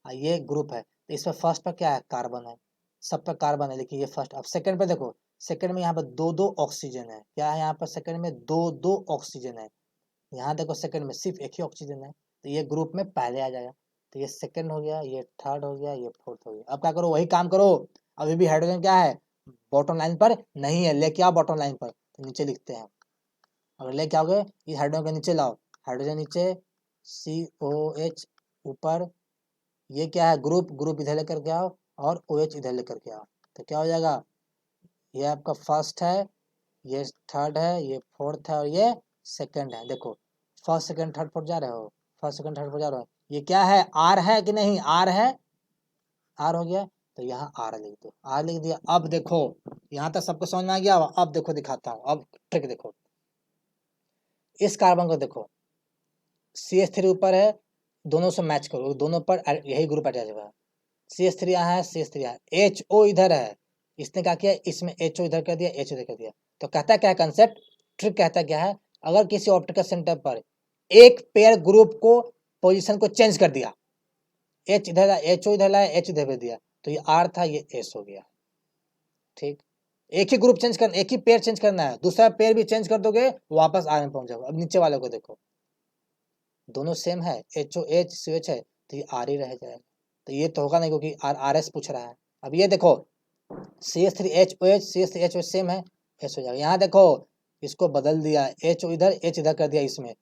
ये ग्रुप है। तो इस पर फर्स्ट पर क्या है, कार्बन है, सब पर कार्बन है, लेकिन ये फर्स्ट। अब सेकंड पे देखो, सेकंड में यहाँ पर 2 ऑक्सीजन है, क्या है यहाँ पर सेकंड में 2 ऑक्सीजन है। यहाँ देखो सेकंड में सिर्फ एक ही ऑक्सीजन है, तो ये ग्रुप में पहले आ जाएगा। तो ये सेकंड हो गया, ये थर्ड हो गया, ये फोर्थ हो गया। अब क्या करो, वही काम करो, अभी भी हाइड्रोजन क्या है, बॉटम लाइन पर नहीं है, लेके आओ बॉटम लाइन पर। तो नीचे लिखते हैं, अगर लेके आओगे इस हाइड्रोजन के नीचे लाओ, हाइड्रोजन नीचे, COH ऊपर, ये क्या है, ग्रुप इधर लेकर के आओ, और OH इधर लेकर के आओ। तो क्या हो जाएगा, ये आपका फर्स्ट है, ये थर्ड है, ये फोर्थ है, और ये सेकंड है। देखो फर्स्ट सेकंड थर्ड फोर्थ जा रहे हो, फर्स्ट सेकंड थर्ड फोर्थ जा रहे हो। ये क्या है, R है कि नहीं, R है, R हो गया। तो यहाँ R लिख दो, R लिख दिया। अब देखो यहाँ तक सबको समझ में आ गया। अब देखो दिखाता हूँ, अब ट्रिक देखो, इस कार्बन को देखो, CH3 ऊपर है, दोनों से मैच करो, दोनों पर यही ग्रुप अटैच हुआ है। CH3 यहाँ है, CH3 यहाँ है, HO इधर है, इसने क्या किया, इसमें HO इधर कर दिया, HO इधर कर दिया। तो कहता क्या है कंसेप्ट, ट्रिक कहता क्या है, अगर किसी ऑप्टिकल सेंटर पर एक पेयर ग्रुप को पोजीशन को चेंज कर दिया, H इधर लाया, HO इधर लाया, H इधर भेज दिया, तो ये R था, ये S हो गया। ठीक, एक ही ग्रुप चेंज करना, एक ही पेयर चेंज करना है, दूसरा पेयर भी चेंज कर दोगे वापस R में पहुंच जाओगे। अब नीचे वाले को देखो, दोनों सेम है, HOH CH है, तो ये R ही रह जाएगा। तो ये तो होगा नहीं, क्योंकि RS पूछ रहा है। अब ये देखो CH3HOH CH3HOH सेम है, S हो जाएगा। यहाँ देखो इसको बदल दिया, HO इधर H इधर कर दिया, इसमें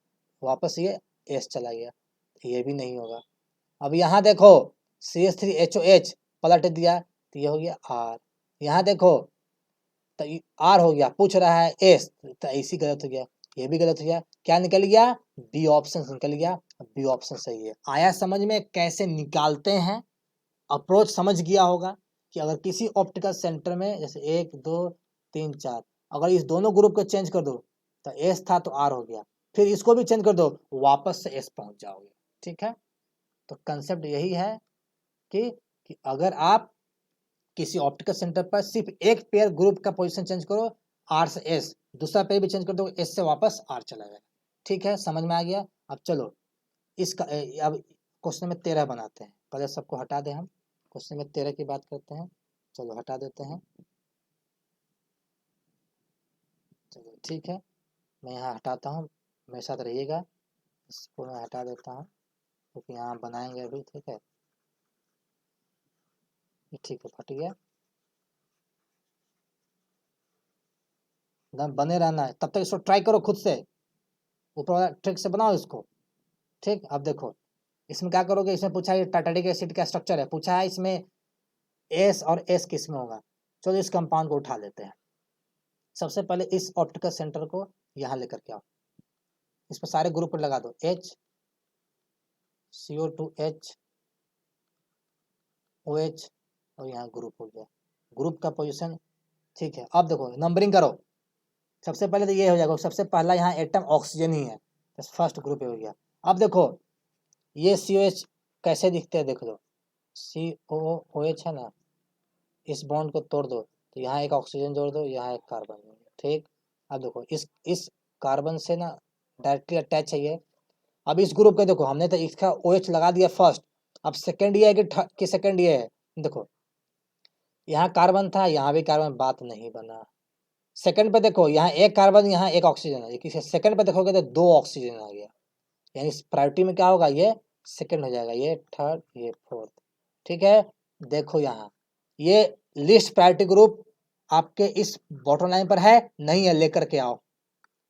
वापस ये S चला गया, ये भी नहीं होगा। अब यहाँ देखो CH3HOH पलट दिया, तो ये हो गया आर। यहाँ देखो तो आर हो गया, पूछ रहा है एस, तो ऐसी गलत हो गया, ये भी गलत हो गया, क्या निकल गया, बी ऑप्शन निकल गया, बी ऑप्शन सही है। आया समझ में कैसे निकालते हैं, अप्रोच समझ गया होगा कि अगर किसी ऑप्टिकल सेंटर में जैसे 1 2 3 4 अगर इस दोनों ग्रुप को चेंज कर दो तो एस था तो आर हो गया, फिर इसको भी चेंज कर दो वापस से एस पहुंच जाओगे। ठीक है, तो कंसेप्ट यही है कि अगर आप किसी ऑप्टिकल सेंटर पर सिर्फ एक पेयर ग्रुप का पोजीशन चेंज करो आर से एस, दूसरा पेयर भी चेंज कर दो एस से वापस आर चला जाएगा। ठीक है, समझ में आ गया। अब चलो इसका अब क्वेश्चन में 13 बनाते हैं, पहले सबको हटा दें, हम क्वेश्चन में 13 की बात करते हैं। चलो हटा देते हैं, चलो ठीक है, मैं यहाँ हटाता हूँ, मेरे साथ रहिएगा, इसको मैं हटा देता हूँ क्योंकि यहाँ बनाएंगे अभी। ठीक है, ठीक है, फट गया, एकदम बने रहना है, तब तक इसको ट्राई करो खुद से, ऊपर वाला ट्रिक से बनाओ इसको। ठीक, अब देखो इसमें क्या करोगे, इसमें पूछा है टार्टरिक एसिड का स्ट्रक्चर है, पूछा है इसमें एस और एस किस में होगा। चलो इस कंपाउंड को उठा लेते हैं। सबसे पहले इस ऑप्टिकल सेंटर को यहाँ लेकर के आओ, इस पर सारे ग्रुप पर लगा दो, H CO2H OH और यहाँ ग्रुप हो गया, ग्रुप का पोजीशन। ठीक है, अब देखो नंबरिंग करो, सबसे पहले तो ये हो जाएगा, सबसे पहला यहाँ एटम ऑक्सीजन ही है, तो फर्स्ट ग्रुप हो गया। अब देखो ये COH कैसे दिखते हैं, देख लो COOH है ना, इस बॉन्ड को तोड़ दो तो यहाँ एक ऑक्सीजन जोड़ दो, यहाँ एक कार्बन। ठीक, अब देखो इस कार्बन से ना डायरेक्टली अटैच है ये। अब इस ग्रुप का देखो, हमने तो इसका OH लगा दिया फर्स्ट, अब सेकंड ये है कि सेकंड ये है, देखो यहाँ कार्बन था, यहाँ भी कार्बन, बात नहीं बना। सेकंड पे देखो, यहाँ एक कार्बन, यहाँ एक ऑक्सीजन है, सेकंड पे देखोगे तो 2 ऑक्सीजन आ गया, यानी प्रायोरिटी में क्या होगा, ये सेकंड हो जाएगा, ये थर्ड, ये फोर्थ। ठीक है, देखो यहाँ ये लिस्ट प्रायोरिटी ग्रुप आपके इस बॉटम लाइन पर है नहीं है, लेकर के आओ।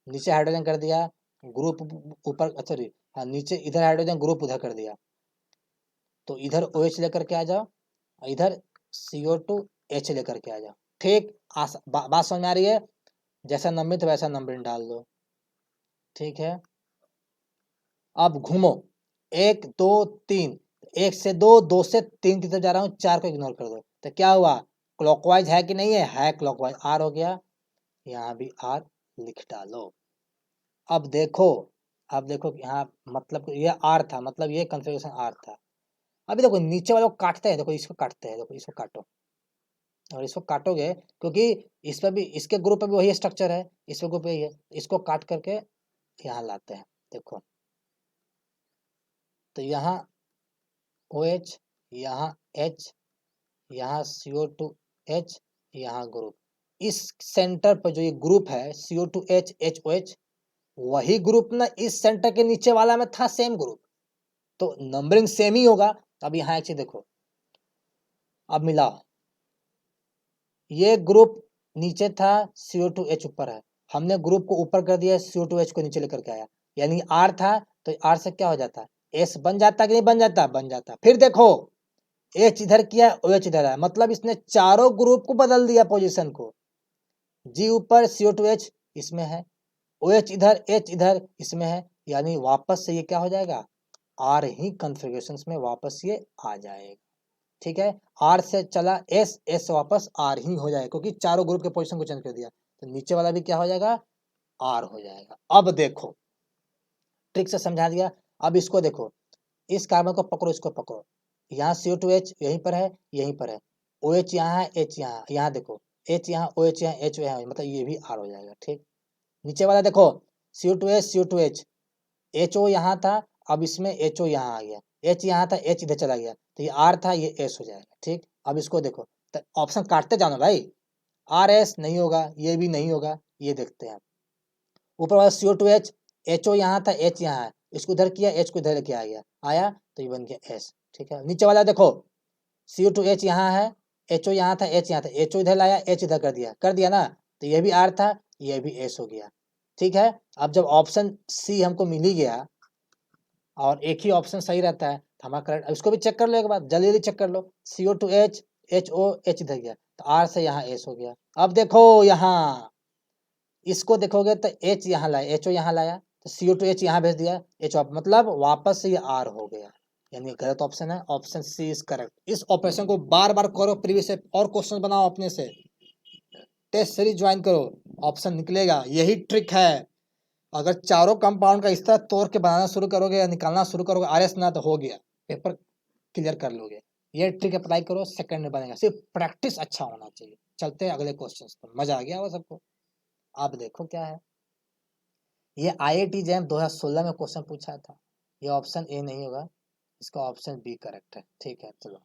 नीचे हाइड्रोजन कर दिया, ग्रुप ऊपर, सॉरी हाँ, नीचे इधर हाइड्रोजन, ग्रुप उधर कर दिया, तो इधर OH लेकर के आ जाओ, इधर CO2H लेकर के आ जाओ। ठीक, बात समझ में आ रही है, जैसा नंबरिंग तो वैसा नंबरिंग डाल दो। ठीक है, अब घूमो 1 2 3, 1 से 2, 2 से 3 की तरफ जा रहा हूँ, 4 को इग्नोर कर दो, तो क्या हुआ, क्लॉकवाइज है कि नहीं है क्लॉकवाइज, आर हो गया, यहाँ भी आर लिख डालो। अब देखो यहाँ मतलब ये आर था, मतलब ये कन्फिग्रेशन आर था। अभी देखो नीचे वालों को काटते हैं, देखो इसको काटते हैं, देखो इसको काटो, और इसको काटोगे क्योंकि इस पर भी, इसके ग्रुप पर भी वही स्ट्रक्चर है, इस ग्रुप पे है, इसको काट करके यहाँ लाते हैं। देखो तो यहाँ OH, यहाँ H, यहाँ CO2H, यहाँ ग्रुप, इस सेंटर पर जो ये ग्रुप है CO2H HOH, वही ग्रुप ना इस सेंटर के नीचे वाला में था सेम ग्रुप, तो नंबरिंग सेम ही होगा। अब यहाँ एक चीज देखो, अब मिलाओ, ये ग्रुप नीचे था, CO2H ऊपर है, हमने ग्रुप को ऊपर कर दिया, CO2H को नीचे लेकर के आया, यानी R था तो R से क्या हो जाता, S बन जाता कि नहीं बन जाता, बन जाता। फिर देखो H इधर किया, OH इधर आया, मतलब इसने चारों ग्रुप को बदल दिया पोजीशन को, G ऊपर CO2H इसमें है, OH इधर H इधर इसमें है, यानी वापस से ये क्या हो जाएगा, R ही कॉन्फ़िगरेशंस में वापस ये आ जाएगा। ठीक है, R से चला S, S से वापस R ही हो जाएगा, क्योंकि चारों ग्रुप के पोजीशन को चेंज कर दिया, तो नीचे वाला भी क्या हो जाएगा, R हो जाएगा। अब देखो ट्रिक से समझा दिया। अब इसको देखो, इस कार्बन को पकड़ो, इसको पकड़ो, यहाँ CO2H यहीं पर है, यहीं पर है, OH यहाँ है, H यहाँ, यहाँ देखो H यहाँ, OH यहाँ, H यहाँ, मतलब ये भी R हो जाएगा। ठीक, नीचे वाला देखो CO2H CO2H, HO यहाँ था, अब इसमें HO यहाँ आ गया, H यहाँ था, H इधर चला गया, तो ये R था, ये S हो जाएगा। ठीक, अब इसको देखो, तो ऑप्शन काटते जाना भाई, RS नहीं होगा, ये भी नहीं होगा, ये देखते हैं। ऊपर वाला CO2H, HO यहाँ था, H यहाँ है, इसको इधर किया, H को इधर लेके आ गया, आया तो ये बन गया S। ठीक है, नीचे वाला देखो CO2H यहाँ है, HO यहाँ था, H यहाँ था, HO इधर लाया, H इधर कर दिया ना, तो ये भी R था, ये भी S हो गया। ठीक है, अब जब ऑप्शन C हमको मिल ही गया और एक ही ऑप्शन सही रहता है तो हमारा करेक्ट, इसको भी चेक कर लो एक बार, जल्दी जल्दी चेक कर लो, CO2H HOH इधर गया तो R से यहाँ S हो गया। अब देखो यहाँ इसको देखोगे तो H यहाँ लाया, HO यहाँ लाया तो CO2H यहाँ भेज दिया, H मतलब वापस से ये R हो गया, यानी गलत ऑप्शन है, ऑप्शन सी इज करेक्ट। इस ऑपरेशन को बार बार करो, प्रीवियस से और क्वेश्चन बनाओ अपने से, टेस्ट सीरीज ज्वाइन करो, ऑप्शन निकलेगा। यही ट्रिक है, अगर चारों कंपाउंड का इस तरह तोड़ के बनाना शुरू करोगे या निकालना शुरू करोगे RS ना, तो हो गया, पेपर क्लियर कर लोगे। ये ट्रिक अप्लाई करो, सेकंड में बनेगा, सिर्फ प्रैक्टिस अच्छा होना चाहिए। चलते हैं अगले क्वेश्चन पर, मजा आ गया वो सबको। आप देखो क्या है, ये IIT जैम 2016 में क्वेश्चन पूछा था, ये ऑप्शन ए नहीं होगा, इसका ऑप्शन बी करेक्ट है। ठीक है चलो,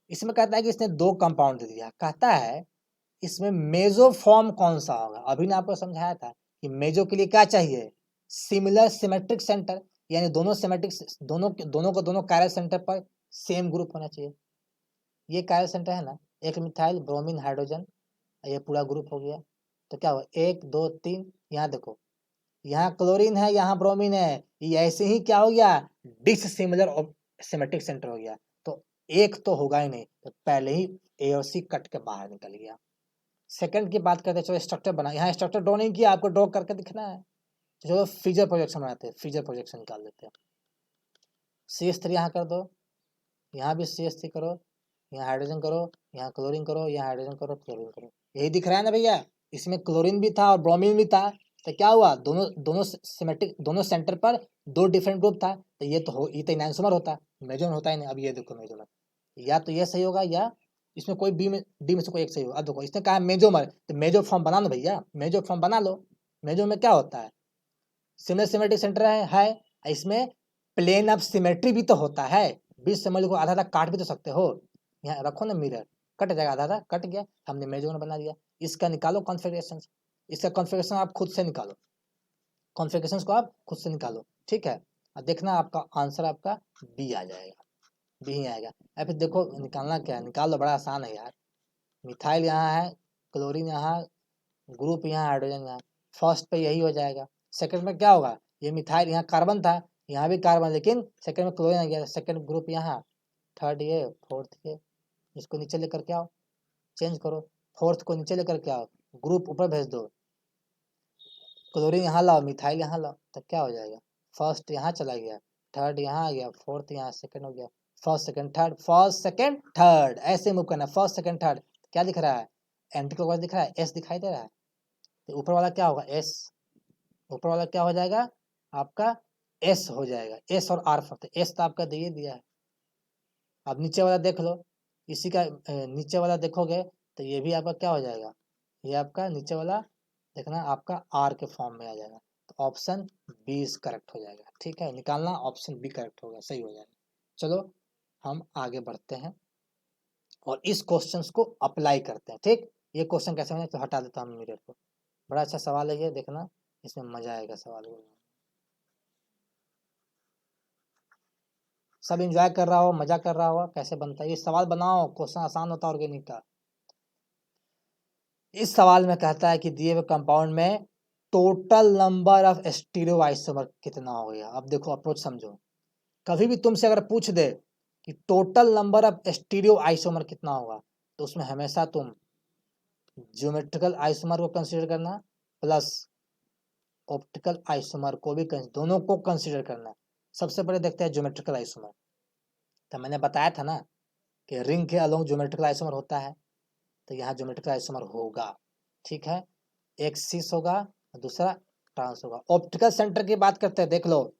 इसमें कहता है कि इसने दो कंपाउंड दे दिया, कहता है इसमें मेजो फॉर्म कौन सा होगा। अभी ने आपको समझाया था कि मेजो के लिए क्या चाहिए, सिमिलर सिमेट्रिक सेंटर, यानी दोनों सिमेट्रिक, दोनों कायरल सेंटर पर सेम ग्रुप होना चाहिए। ये कायरल सेंटर है ना, एक मिथाइल ब्रोमीन हाइड्रोजन, ये पूरा ग्रुप हो गया, तो क्या हुआ 1 2 3, यहाँ देखो यहाँ क्लोरीन है, यहाँ ब्रोमीन है, ये ऐसे ही क्या हो गया, डिससिमिलर सिमेट्रिक सेंटर हो गया, तो एक तो होगा ही नहीं, तो पहले ही A और C कट के बाहर निकल गया। सेकंड की बात करते हैं, चलो स्ट्रक्चर बना, यहाँ स्ट्रक्चर ड्रॉ नहीं किया, आपको ड्रॉ करके दिखना है, तो चलो फीचर प्रोजेक्शन बनाते हैं, फीचर प्रोजेक्शन निकाल लेते हैं। CH3 यहाँ कर दो, यहाँ भी CH3 करो, यहाँ हाइड्रोजन करो, यहाँ क्लोरीन करो, यहाँ हाइड्रोजन करो, क्लोरीन करो, यही दिख रहा है ना भैया, इसमें क्लोरीन भी था और ब्रोमीन भी था, तो क्या हुआ, दोनों सिमेट्रिक, दोनों सेंटर पर दो डिफरेंट ग्रुप था, तो ये तो इनैंसोमर होता, मेजोमर होता ही नहीं। अब ये देखो मेजोमर, या तो ये सही होगा या इसमें कोई डी में से कोई एक सही होगा। अब देखो इसने कहा मेजोमर, तो मेजो फॉर्म बना लो भैया, मेजो फॉर्म बना लो। मेजो में क्या होता है, सिमिलर सिमेट्रिक सेंटर है, इसमें प्लेन ऑफ सिमेट्री भी तो होता है, बीच सिमिलर को आधा आधा काट भी तो सकते हो, यहाँ रखो ना मिरर, कट जाएगा, आधा आधा कट गया, हमने मेजोमर बना दिया। इसका निकालो कॉन्फ़िगरेशन, इसका कॉन्फ़िगरेशन आप खुद से निकालो, कॉन्फ़िगरेशन को आप खुद से निकालो, ठीक है, और देखना आपका आंसर आपका बी आ जाएगा, बी ही आएगा। अब फिर देखो निकालना क्या है, निकाल लो, बड़ा आसान है यार। मिथाइल यहाँ है, क्लोरीन यहाँ, ग्रुप यहाँ, हाइड्रोजन यहाँ, फर्स्ट पे यही हो जाएगा। सेकंड में क्या होगा, ये मिथाइल यहाँ कार्बन था, यहाँ भी कार्बन, लेकिन सेकंड में क्लोरीन आ गया, सेकंड ग्रुप यहाँ, थर्ड ये, फोर्थ ये, इसको नीचे लेकर के आओ, चेंज करो, फोर्थ को नीचे लेकर के आओ, ग्रुप ऊपर भेज दो, क्लोरीन यहाँ लाओ, मिथाइल यहाँ लाओ, तो क्या हो जाएगा, फर्स्ट यहाँ चला गया, थर्ड यहाँ आ गया, फोर्थ यहाँ, सेकंड हो गया, first second third, first second third, ऐसे मूव करना, फर्स्ट सेकंड थर्ड। क्या दिख रहा है, एंटी क्लॉकवाइज दिख रहा है, एस दिखाई दे रहा है, तो ऊपर वाला क्या होगा, एस, ऊपर वाला क्या हो जाएगा आपका, एस हो जाएगा, एस और आर फर्क, एस तो आपका दे दिया है। अब नीचे वाला देख लो, इसी का नीचे वाला देखोगे तो ये भी आपका क्या हो जाएगा, ये आपका नीचे वाला देखना आपका आर के फॉर्म में आ जाएगा, तो ऑप्शन बी इज करेक्ट हो जाएगा। ठीक है, निकालना ऑप्शन बी करेक्ट होगा, सही हो जाएगा। चलो हम आगे बढ़ते हैं और इस क्वेश्चन को अप्लाई करते हैं। ठीक, ये क्वेश्चन कैसे बने, तो हटा देता हूँ मिरर को, बड़ा अच्छा सवाल है ये, देखना इसमें मजा आएगा सवाल बोलने, सब एंजॉय कर रहा हो, मजा कर रहा हो, कैसे बनता है ये सवाल, बनाओ, क्वेश्चन आसान होता है ऑर्गेनिक का। इस सवाल में कहता है कि दिए हुए कंपाउंड में total number of stereo isomer कितना हो गया। अब देखो अप्रोच समझो, कभी भी तुमसे अगर पूछ दे कि total number of stereo isomer कितना होगा, तो उसमें हमेशा तुम ज्योमेट्रिकल आइसोमर को कंसीडर करना प्लस ऑप्टिकल आइसोमर को भी, दोनों को कंसीडर करना। सबसे पहले देखते हैं ज्योमेट्रिकल आइसोमर, तो मैंने बताया था ना कि रिंग के अलोंग ज्योमेट्रिकल आइसोमर होता है, तो यहाँ ज्योमेट्रिकल आइसोमर होगा। ठीक है, एक सिस होगा, दूसरा ट्रांस होगा। ऑप्टिकल सेंटर की बात करते हैं, देख लो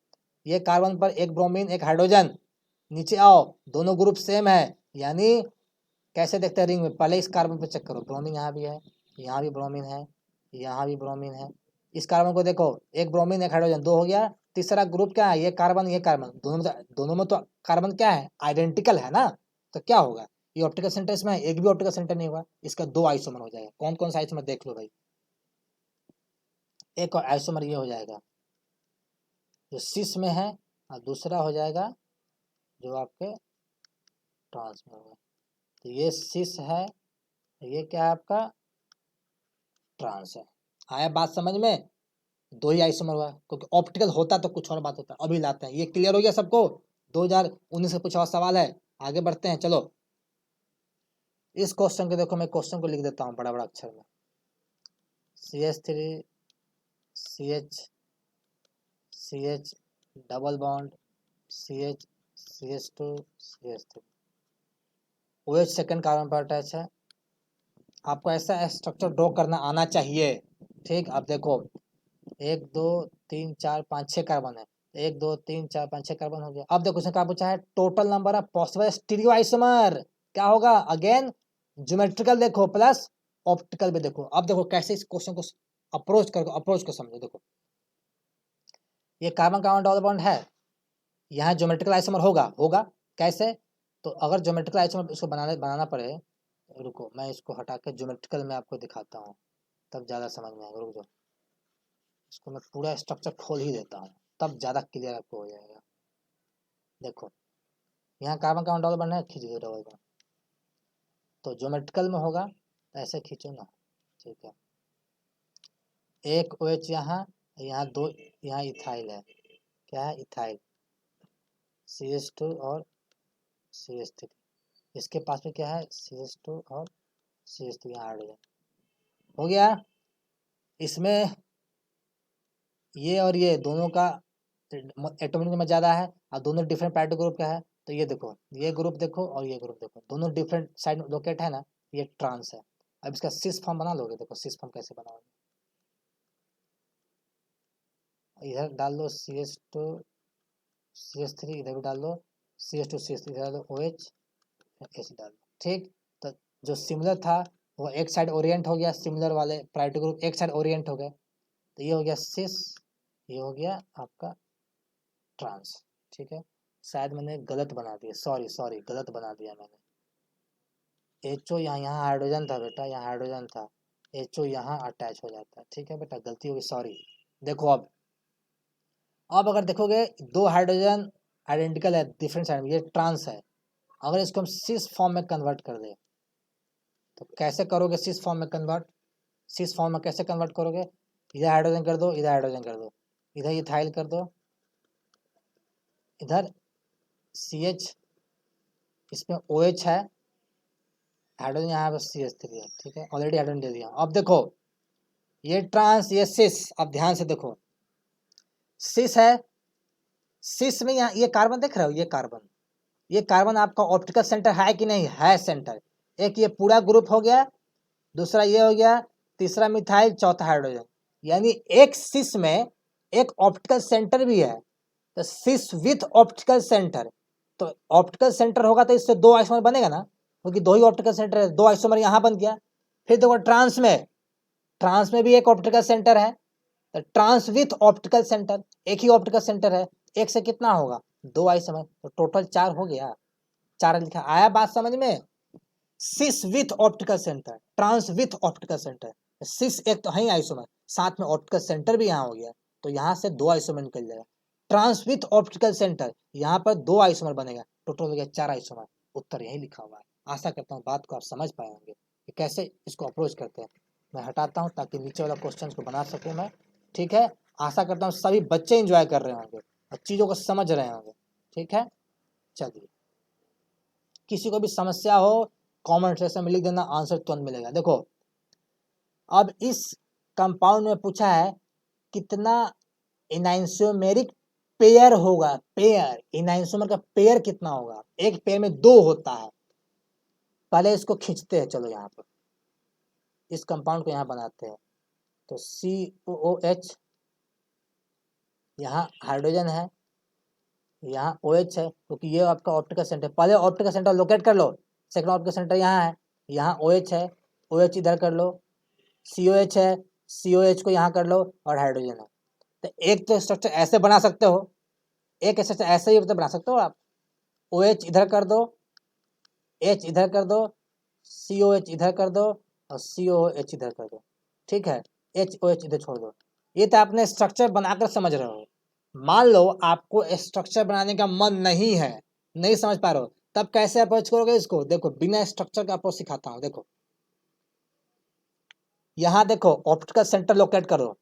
ये कार्बन पर एक ब्रोमीन एक हाइड्रोजन, नीचे आओ दोनों ग्रुप सेम है, यानी कैसे देखते हैं रिंग में, पहले इस कार्बन पर चेक करो, ब्रोमीन यहाँ भी है, यहाँ भी ब्रोमीन है, यहाँ भी ब्रोमीन है, इस कार्बन को देखो एक ब्रोमीन एक हाइड्रोजन, दो हो गया, तीसरा ग्रुप क्या है, ये कार्बन ये कार्बन, दोनों में तो कार्बन क्या है, आइडेंटिकल है ना, तो क्या होगा, ये ऑप्टिकल सेंटर इसमें है, एक भी ऑप्टिकल सेंटर नहीं हुआ, इसका दो आइसोमर हो जाएगा। कौन कौन सा आइसोमर देख लो भाई, एक और आइसोमर ये हो जाएगा जो सिस में है, और दूसरा हो जाएगा जो आपके ट्रांस में होगा, तो ये सिस है, ये क्या है आपका ट्रांस है। आया बात समझ में, दो ही आइसोमर हुआ, क्योंकि ऑप्टिकल होता तो कुछ और बात होता, अभी लाते हैं। ये क्लियर हो गया सबको, 2019 का कुछ और सवाल है, आगे बढ़ते हैं चलो। इस क्वेश्चन के देखो, मैं क्वेश्चन को लिख देता हूँ बड़ा बड़ा अक्षर में। CH3 CH double bond CH2 CH3 OH second carbon पर अटैच है। आपको ऐसा स्ट्रक्चर ड्रॉ करना आना चाहिए। ठीक, अब देखो 1 2 3 4 5 6 कार्बन है। 1 2 3 4 5 6 कार्बन हो गया। अब देखो इसमें क्या पूछा है, total number of possible stereo isomer क्या होगा। अगेन ज्योमेट्रिकल देखो प्लस ऑप्टिकल भी देखो। अब देखो कैसे इस क्वेश्चन को अप्रोच को समझो। देखो ये कार्बन कार्बन डबल बॉन्ड है, यहाँ ज्योमेट्रिकल आइसोमर होगा कैसे। तो अगर ज्योमेट्रिकल आइसोमर इसको बनाना पड़े, रुको मैं इसको हटा के ज्योमेट्रिकल में आपको दिखाता हूँ, तब ज़्यादा समझ में आएगा। रुक जाओ, इसको मैं पूरा स्ट्रक्चर खोल ही देता हूँ, तब ज़्यादा क्लियर आपको हो जाएगा। देखो यहाँ कार्बन कार्बन डबल बॉन्ड है, खींच दो डबल बॉन्ड, तो ज्योमेट्रिकल में होगा तो ऐसे खींचो ना। ठीक है, एक OH यहाँ, यहाँ 2, यहाँ इथाइल है, क्या है इथाइल, CH2 और CH3। इसके पास में क्या है CH2 और CH3, यहाँ हाइड्रोजन हो गया। इसमें ये और ये दोनों का एटॉमिक नंबर ज़्यादा है और दोनों डिफरेंट पैरेटो ग्रुप का है। तो ये देखो, ये ग्रुप देखो और ये ग्रुप देखो, दोनों डिफरेंट साइड लोकेट है ना, ये ट्रांस है। अब इसका सिस फॉर्म बना लोगे। देखो सिस फॉर्म कैसे बनाओगे, इधर डाल दो CH2 CH3, इधर भी डाल दो CH2 CH3, इधर डाल दो OH ऐसे डाल दो। ठीक, तो जो सिमिलर था वो एक साइड ओरिएंट हो गया, सिमिलर वाले पैरेटो ग्रुप एक साइड ओरिएंट हो गए। तो ये हो गया सिस, ये हो गया आपका ट्रांस। ठीक है, शायद मैंने गलत बना दिया, सॉरी गलत बना दिया मैंने। HO यहाँ हाइड्रोजन था बेटा, यहाँ हाइड्रोजन था, HO यहाँ अटैच हो जाता है। ठीक है बेटा, गलती होगी, सॉरी। देखो अब अगर देखोगे दो हाइड्रोजन आइडेंटिकल है डिफरेंट साइड में, ये ट्रांस है। अगर इसको हम सिस फॉर्म में कन्वर्ट कर दे तो कैसे करोगे सिस फॉर्म में कन्वर्ट, सिस फॉर्म में कैसे कन्वर्ट करोगे, इधर हाइड्रोजन कर दो, इधर हाइड्रोजन कर दो, इधर इथाइल कर दो, इधर CH, इसमें OH है, हाइड्रोजन यहाँ पर CH3 है। ठीक है, ऑलरेडी हाइड्रोजन दे दिया। अब देखो ये ट्रांस, ये सिस, अब ध्यान से देखो सिस है, सिस में यहाँ ये कार्बन देख रहे हो, ये कार्बन आपका ऑप्टिकल सेंटर है कि नहीं है, सेंटर। एक ये पूरा ग्रुप हो गया, दूसरा ये हो गया, तीसरा मिथाइल, चौथा हाइड्रोजन। यानी एक सिस में एक ऑप्टिकल सेंटर भी है, तो सिस विथ ऑप्टिकल सेंटर। तो ऑप्टिकल सेंटर होगा तो इससे दो आइसोमर बनेगा ना, क्योंकि दो ही ऑप्टिकल सेंटर है, दो आइसोमर यहाँ बन गया। फिर देखो ट्रांस में भी एक ऑप्टिकल सेंटर है, तो ट्रांस विथ ऑप्टिकल सेंटर, एक ही ऑप्टिकल सेंटर है, एक से कितना होगा, दो आइसोमर, तो टोटल 4 हो गया। 4 लिखा, आया बात समझ में। Cis with optical center, trans with optical center, cis एक तो है आइसोमर, साथ में ऑप्टिकल सेंटर भी यहाँ हो गया, तो यहाँ से 2 आइसोमर निकल जाएगा। ट्रांस विथ ऑप्टिकल सेंटर, यहाँ पर 2 आइसोमर बनेगा, टोटल हो गया 4 आइसोमर। उत्तर यही लिखा हुआ है। आशा करता हूँ बात को आप समझ पाए होंगे कि कैसे इसको अप्रोच करते हैं। मैं हटाता हूँ ताकि नीचे वाला क्वेश्चन को बना सकूँ मैं। ठीक है, आशा करता हूँ सभी बच्चे इंजॉय कर रहे होंगे और चीज़ों को समझ रहे होंगे। ठीक है, चलिए, किसी को भी समस्या हो कमेंट सेक्शन में लिख देना, आंसर तुरंत मिलेगा। देखो अब इस कंपाउंड में पूछा है कितना एनाइंसोमेरिक पेयर होगा, पेयर एनाइंसोमर का पेयर कितना होगा। एक पेयर में 2 होता है। पहले इसको खींचते हैं, चलो यहाँ पर इस कंपाउंड को यहाँ बनाते हैं। तो COOH, यहाँ हाइड्रोजन है, यहाँ OH है, क्योंकि ये आपका ऑप्टिकल सेंटर, पहले ऑप्टिकल सेंटर लोकेट कर लो। सेकंड ऑप्टिकल सेंटर यहाँ है, यहाँ OH है, OH इधर कर लो, COH है, COH को यहाँ कर लो, और हाइड्रोजन है। तो एक तो स्ट्रक्चर ऐसे बना सकते हो, एक स्ट्रक्चर ऐसे ही तो बना सकते हो आप। OH इधर कर दो, H इधर कर दो, COH इधर कर दो, और COH इधर कर दो। ठीक है, HOH इधर छोड़ दो। ये तो आपने स्ट्रक्चर बनाकर समझ रहे हो। मान लो आपको स्ट्रक्चर बनाने का मन नहीं है, नहीं समझ पा रहे हो, तब कैसे अप्रोच करोगे इसको। देखो बिना स्ट्रक्चर का अप्रोच सिखाता हूँ। देखो यहाँ देखो ऑप्टिकल सेंटर लोकेट करो,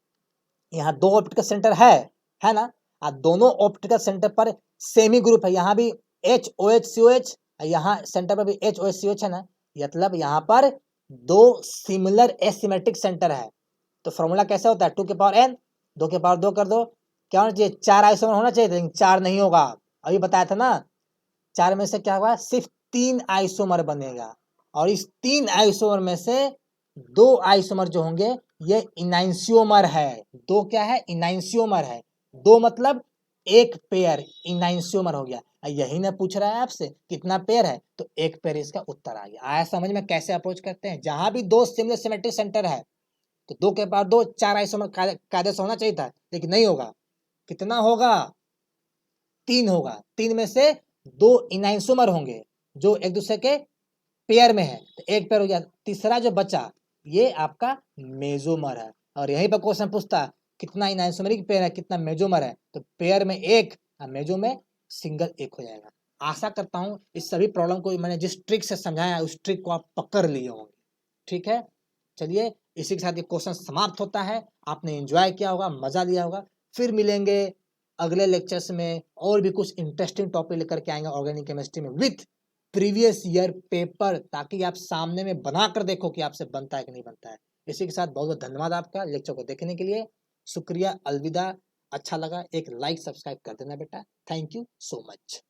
यहाँ 2 ऑप्टिकल सेंटर है ना, दोनों ऑप्टिकल सेंटर पर सेमी ग्रुप है, यहाँ भी HOH COH, यहाँ सेंटर पर भी HOH COH है ना। मतलब यहाँ पर दो सिमिलर एसिमेट्रिक सेंटर है। तो फॉर्मूला कैसे होता है, 2 के पावर n, 2 के पावर 2 कर दो, क्या होना चाहिए, 4 आइसोमर होना चाहिए, लेकिन 4 नहीं होगा, अभी बताया था ना। 4 में से क्या होगा, सिर्फ 3 आइसोमर बनेगा, और इस 3 आइसोमर में से 2 आइसोमर जो होंगे ये इनैंशियोमर है। 2 क्या है, इनैंशियोमर है। 2 मतलब एक पेयर, इनैंशियोमर हो गया। यही ना पूछ रहा है आपसे कितना पेयर है, तो एक पेयर इसका उत्तर आ गया। आया समझ में कैसे अप्रोच करते हैं। जहां भी दो सिमिलर सिमेट्रिक सेंटर है तो 2 के पावर 2 4 आइसोमर कायदे से होना चाहिए था, लेकिन नहीं होगा। कितना होगा, 3 होगा। 3 में से 2 इनैंशियोमर होंगे जो एक दूसरे के पेयर में है, तो एक पेयर हो गया। तीसरा जो बचा ये आपका मेजोमर है, और यहीं पर क्वेश्चन पूछता है कितना इनैंशियोमरिक पेयर है, कितना मेजोमर है, तो पेयर में एक और मेजो में सिंगल एक हो जाएगा। आशा करता हूं इस सभी प्रॉब्लम को मैंने जिस ट्रिक से समझाया उस ट्रिक को आप पकड़ लिए होंगे। ठीक है, चलिए इसी के साथ ये क्वेश्चन समाप्त होता है। आपने एंजॉय किया होगा, मजा लिया होगा। फिर मिलेंगे अगले लेक्चर्स में, और भी कुछ इंटरेस्टिंग टॉपिक लेकर के आएंगे ऑर्गेनिक केमिस्ट्री में विथ प्रीवियस ईयर पेपर, ताकि आप सामने में बना कर देखो कि आपसे बनता है कि नहीं बनता है। इसी के साथ बहुत बहुत धन्यवाद आपका लेक्चर को देखने के लिए। शुक्रिया, अलविदा। अच्छा लगा एक लाइक सब्सक्राइब कर देना बेटा। Thank you so much.